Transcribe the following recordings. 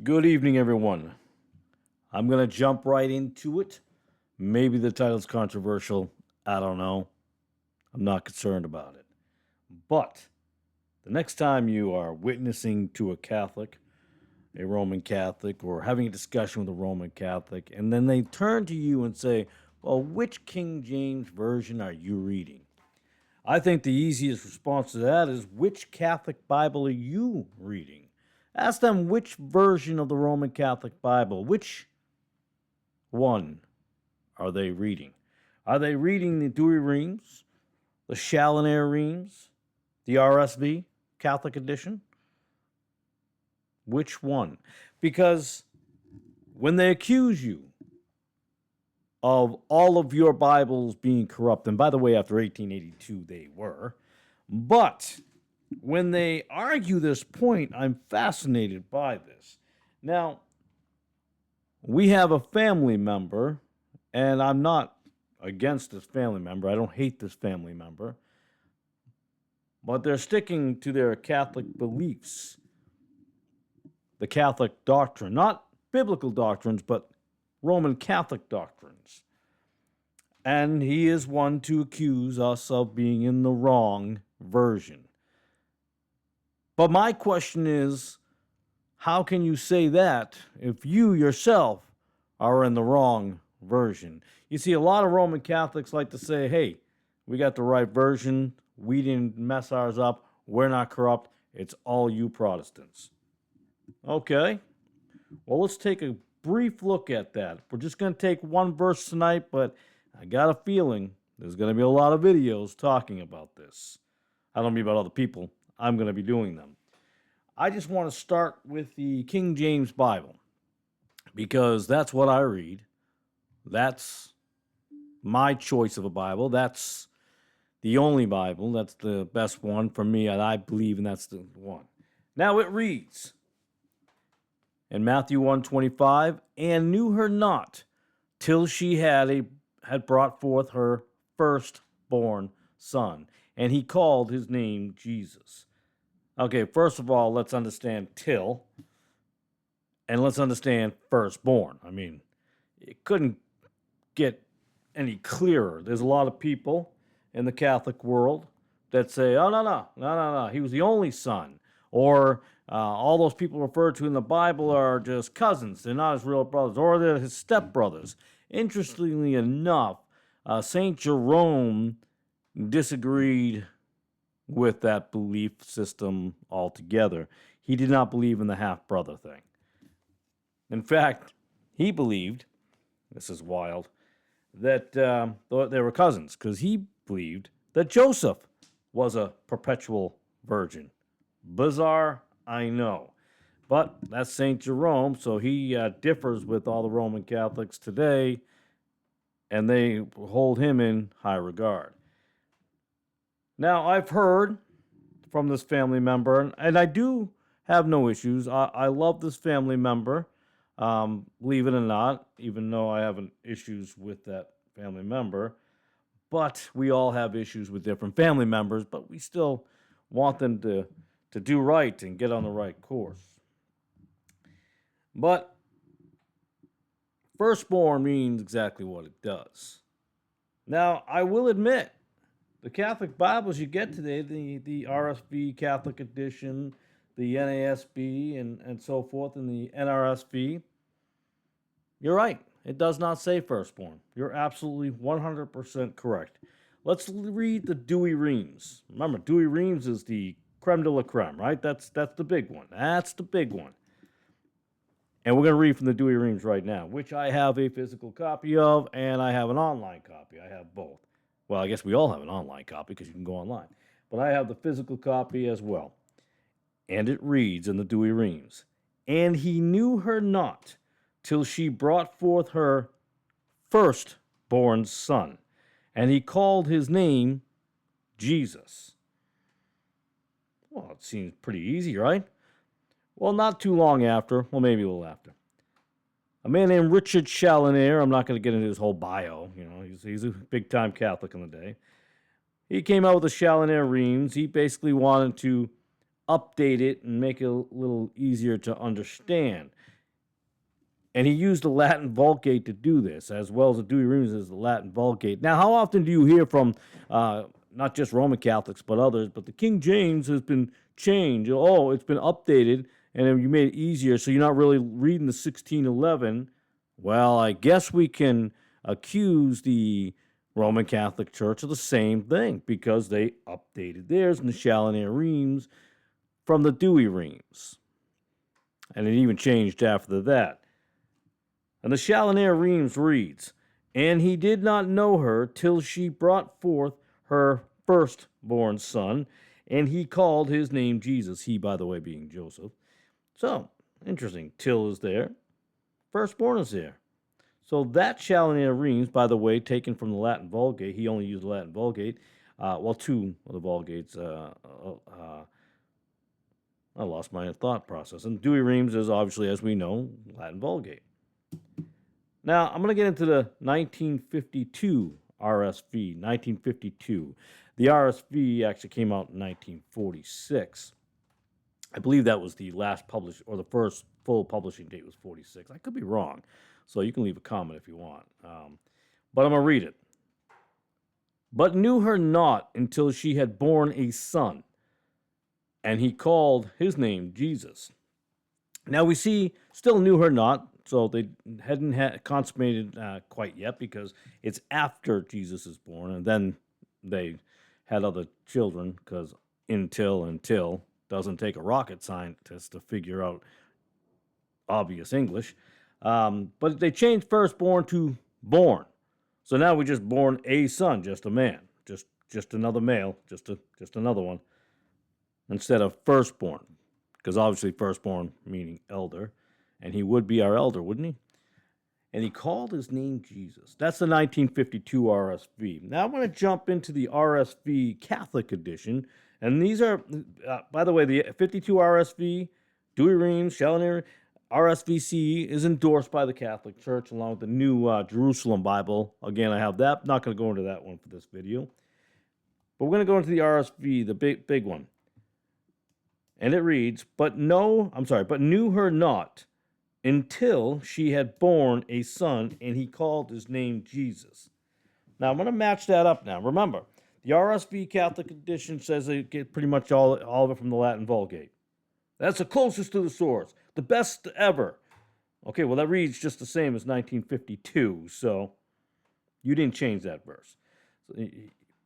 Good evening, everyone. I'm going to jump right into it. Maybe the title's controversial. I don't know. I'm not concerned about it. But the next time you are witnessing to a Catholic, a Roman Catholic, or having a discussion with a Roman Catholic, and then they turn to you and say, well, which King James Version are you reading? I think the easiest response to that is, which Catholic Bible are you reading? Ask them which version of the Roman Catholic Bible, which one are they reading? Are they reading the Douay-Rheims, the Challoner-Rheims, the RSV Catholic edition? Which one? Because when they accuse you of all of your Bibles being corrupt, and by the way, after 1882 they were, but when they argue this point, I'm fascinated by this. Now, we have a family member, and I'm not against this family member. I don't hate this family member. But they're sticking to their Catholic beliefs, the Catholic doctrine, not biblical doctrines, but Roman Catholic doctrines. And he is one to accuse us of being in the wrong version. But my question is, how can you say that if you yourself are in the wrong version? You see, a lot of Roman Catholics like to say, hey, we got the right version. We didn't mess ours up. We're not corrupt. It's all you Protestants. Okay. Well, let's take a brief look at that. We're just going to take one verse tonight, but I got a feeling there's going to be a lot of videos talking about this. I don't mean about other people. I'm going to be doing them. I just want to start with the King James Bible because that's what I read. That's my choice of a Bible. That's the only Bible. That's the best one for me, and I believe, and that's the one. Now it reads in Matthew 1:25, and knew her not till she had brought forth her firstborn son, and he called his name Jesus. Okay, first of all, let's understand till, and let's understand firstborn. I mean, it couldn't get any clearer. There's a lot of people in the Catholic world that say, oh, no, he was the only son. Or all those people referred to in the Bible are just cousins. They're not his real brothers, or they're his stepbrothers. Interestingly enough, St. Jerome disagreed with that belief system altogether. He did not believe in the half-brother thing. In fact, he believed, this is wild, that they were cousins, because he believed that Joseph was a perpetual virgin. Bizarre, I know. But that's St. Jerome, so he differs with all the Roman Catholics today, and they hold him in high regard. Now, I've heard from this family member, and I do have no issues. I love this family member, believe it or not, even though I have issues with that family member. But we all have issues with different family members, but we still want them to do right and get on the right course. But firstborn means exactly what it does. Now, I will admit, the Catholic Bibles you get today, the RSV Catholic Edition, the NASB, and so forth, and the NRSV, you're right. It does not say firstborn. You're absolutely 100% correct. Let's read the Douay-Rheims. Remember, Douay-Rheims is the creme de la creme, right? That's the big one. That's the big one. And we're going to read from the Douay-Rheims right now, which I have a physical copy of, and I have an online copy. I have both. Well, I guess we all have an online copy because you can go online. But I have the physical copy as well. And it reads in the Douay-Rheims, and he knew her not till she brought forth her firstborn son, and he called his name Jesus. Well, it seems pretty easy, right? Well, not too long after, well, maybe a little after, a man named Richard Challoner, I'm not going to get into his whole bio, he's a big-time Catholic in the day. He came out with the Challoner-Rheims. He basically wanted to update it and make it a little easier to understand. And he used the Latin Vulgate to do this, as well as the Douay-Rheims as the Latin Vulgate. Now, how often do you hear from not just Roman Catholics, but others, but the King James has been changed. Oh, it's been updated, and then you made it easier, so you're not really reading the 1611. Well, I guess we can accuse the Roman Catholic Church of the same thing, because they updated theirs in the Challoner-Rheims from the Douay-Rheims. And it even changed after that. And the Challoner-Rheims reads, "And he did not know her till she brought forth her firstborn son, and he called his name Jesus." He, by the way, being Joseph. So, interesting. Till is there. Firstborn is there. So that Challoner-Rheims, by the way, taken from the Latin Vulgate. He only used the Latin Vulgate. Well, two of the Vulgates. I lost my thought process. And Douay-Rheims is obviously, as we know, Latin Vulgate. Now, I'm going to get into the 1952 RSV. 1952. The RSV actually came out in 1946. I believe that was the last published, or the first full publishing date was 46. I could be wrong, so you can leave a comment if you want. But I'm going to read it. "But knew her not until she had borne a son, and he called his name Jesus." Now we see, still knew her not, so they hadn't consummated quite yet, because it's after Jesus is born, and then they had other children, because until doesn't take a rocket scientist to figure out obvious English. But they changed firstborn to born. So now we just born a son, just a man, just another male, just another one, instead of firstborn, because obviously firstborn meaning elder, and he would be our elder, wouldn't he? And he called his name Jesus. That's the 1952 RSV. Now I'm going to jump into the RSV Catholic edition, and these are, by the way, the 52 RSV, Douay-Rheims, Challoner, RSVCE is endorsed by the Catholic Church, along with the new Jerusalem Bible. Again, I have that. Not going to go into that one for this video. But we're going to go into the RSV, the big one. And it reads, but knew her not until she had borne a son, and he called his name Jesus. Now, I'm going to match that up now. Remember, the RSV Catholic edition says they get pretty much all of it from the Latin Vulgate. That's the closest to the source. The best ever. Okay, well, that reads just the same as 1952, so you didn't change that verse.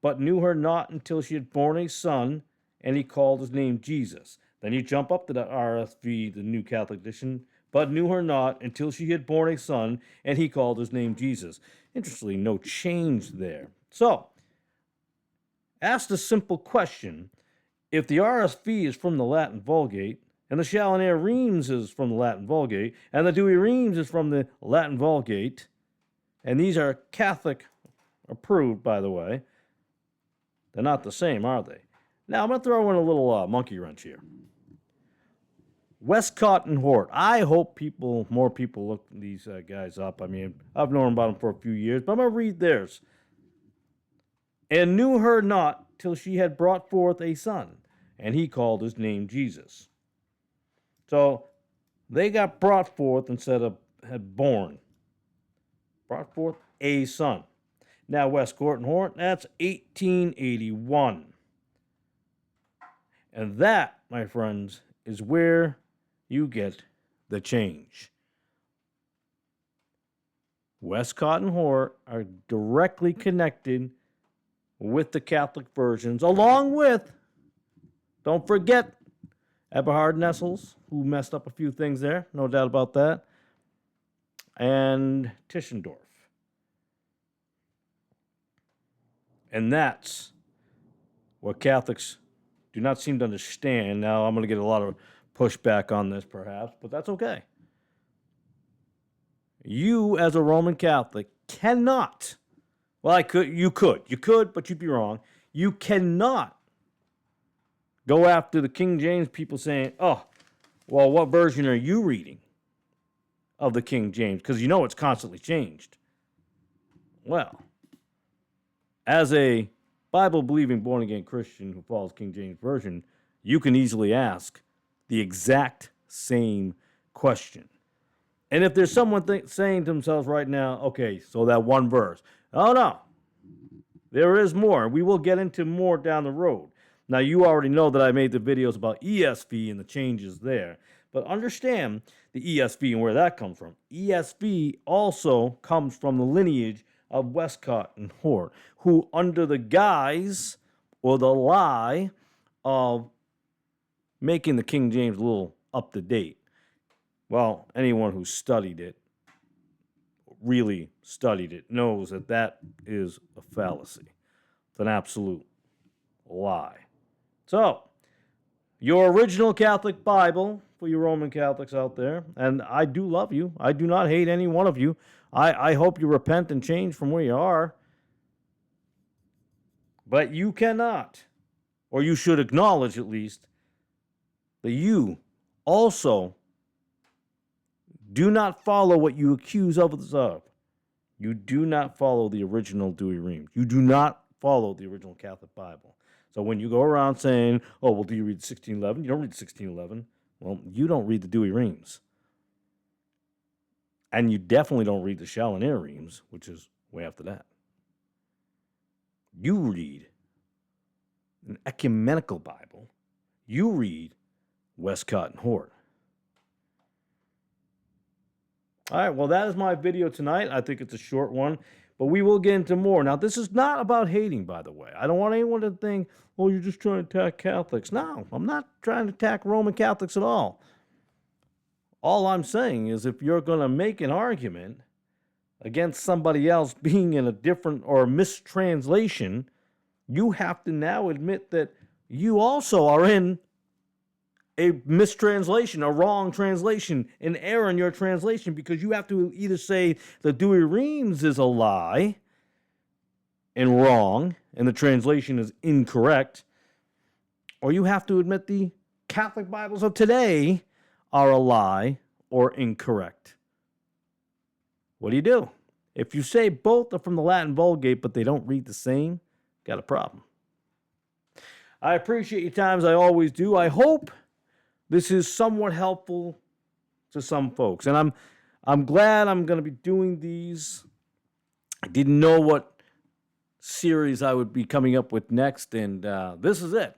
But knew her not until she had borne a son, and he called his name Jesus. Then you jump up to the RSV, the New Catholic Edition. But knew her not until she had borne a son, and he called his name Jesus. Interestingly, no change there. So, ask the simple question. If the RSV is from the Latin Vulgate, and the Challoner-Rheims is from the Latin Vulgate, and the Douay-Rheims is from the Latin Vulgate, and these are Catholic approved, by the way, they're not the same, are they? Now, I'm going to throw in a little monkey wrench here. Westcott and Hort. I hope more people look these guys up. I mean, I've known about them for a few years, but I'm going to read theirs. And knew her not till she had brought forth a son, and he called his name Jesus. So they got brought forth instead of had born. Brought forth a son. Now, Westcott and Hort, that's 1881. And that, my friends, is where you get the change. Westcott and Hort are directly connected with the Catholic versions, along with, don't forget, Eberhard Nessels, who messed up a few things there, no doubt about that, and Tischendorf. And that's what Catholics do not seem to understand. Now, I'm going to get a lot of pushback on this, perhaps, but that's okay. You, as a Roman Catholic, cannot, well, you could, but you'd be wrong. You cannot go after the King James people saying, oh, well, what version are you reading of the King James? Because you know it's constantly changed. Well, as a Bible-believing, born-again Christian who follows King James Version, you can easily ask the exact same question. And if there's someone saying to themselves right now, okay, so that one verse, oh no, there is more. We will get into more down the road. Now, you already know that I made the videos about ESV and the changes there. But understand the ESV and where that comes from. ESV also comes from the lineage of Westcott and Hort, who, under the guise or the lie of making the King James a little up to date, well, anyone who studied it, really studied it, knows that that is a fallacy. It's an absolute lie. So, your original Catholic Bible for you Roman Catholics out there, and I do love you. I do not hate any one of you. I hope you repent and change from where you are. But you cannot, or you should acknowledge at least, that you also do not follow what you accuse others of. You do not follow the original Douay-Rheims. You do not follow the original Catholic Bible. So when you go around saying, oh, well, do you read 1611? You don't read 1611. Well, you don't read the Douay-Rheims. And you definitely don't read the Challoner-Rheims, which is way after that. You read an ecumenical Bible. You read Westcott and Hort. All right, well, that is my video tonight. I think it's a short one, but we will get into more. Now, this is not about hating, by the way. I don't want anyone to think, oh, you're just trying to attack Catholics. No, I'm not trying to attack Roman Catholics at all. All I'm saying is if you're going to make an argument against somebody else being in a different or a mistranslation, you have to now admit that you also are in a mistranslation, a wrong translation, an error in your translation, because you have to either say the Douay-Rheims is a lie and wrong, and the translation is incorrect, or you have to admit the Catholic Bibles of today are a lie or incorrect. What do you do? If you say both are from the Latin Vulgate, but they don't read the same, got a problem. I appreciate your time as I always do. I hope this is somewhat helpful to some folks. And I'm glad I'm going to be doing these. I didn't know what series I would be coming up with next, and this is it.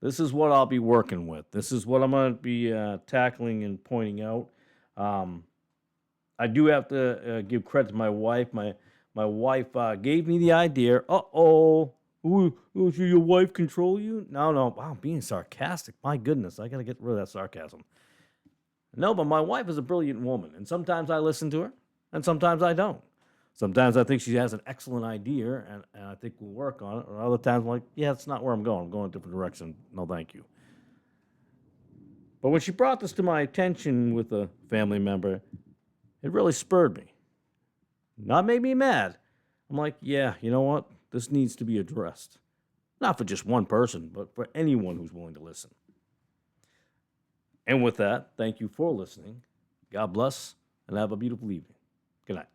This is what I'll be working with. This is what I'm going to be tackling and pointing out. I do have to give credit to my wife. My wife gave me the idea. Uh-oh. Ooh, should your wife control you? No. Wow, I'm being sarcastic. My goodness, I got to get rid of that sarcasm. No, but my wife is a brilliant woman, and sometimes I listen to her, and sometimes I don't. Sometimes I think she has an excellent idea, and I think we'll work on it. Or other times I'm like, yeah, it's not where I'm going. I'm going a different direction. No, thank you. But when she brought this to my attention with a family member, it really spurred me. Not made me mad. I'm like, yeah, you know what? This needs to be addressed. Not for just one person, but for anyone who's willing to listen. And with that, thank you for listening. God bless, and have a beautiful evening. Good night.